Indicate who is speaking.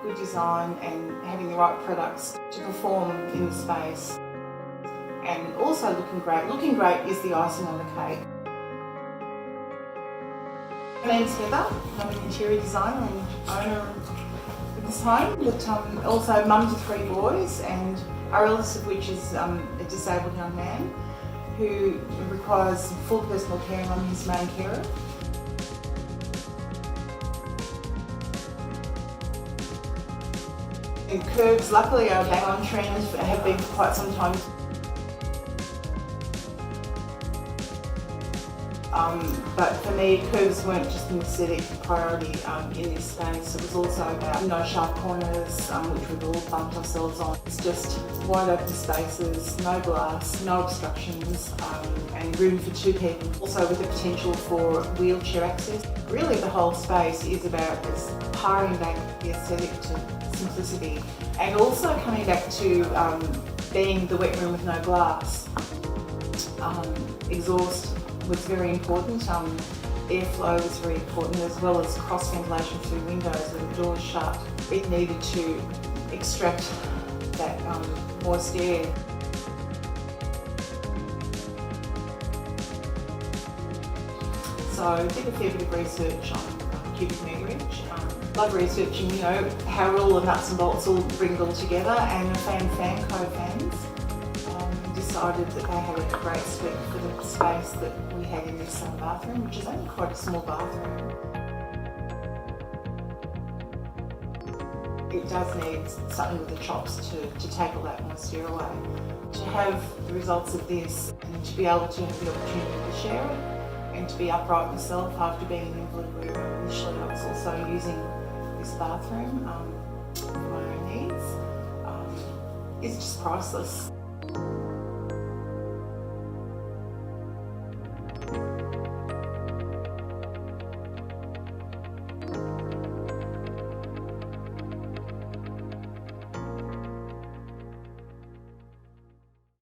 Speaker 1: good design and having the right products to perform in the space. And also looking great. Looking great is the icing on the cake. My name's Heather. I'm an interior designer and owner of this home, but also mum to 3 boys, and our eldest of which is a disabled young man who requires full personal care. I'm his main carer. And curves, luckily, are a bang on trend, have been for quite some time. But for me, curves weren't just an aesthetic priority in this space. It was also about no sharp corners, which we've all bumped ourselves on. It's just wide open spaces, no glass, no obstructions, and room for 2 people. Also with the potential for wheelchair access. Really the whole space is about this paring back the aesthetic to simplicity, and also coming back to being the wet room with no glass. Exhaust was very important, airflow was very important, as well as cross ventilation through windows with the doors shut. It needed to extract that moist air. So I did a fair bit of research on cubic meterage. Love researching, how all the nuts and bolts all bring it all together, and the Fanco fans decided that they had a great suite for the space that we had in this bathroom, which is only quite a small bathroom. It does need something with the chops to take all that moisture away. To have the results of this and to be able to have the opportunity to share it and to be upright myself after being an invalid room. Initially I was also using this bathroom for my own needs. It's just priceless.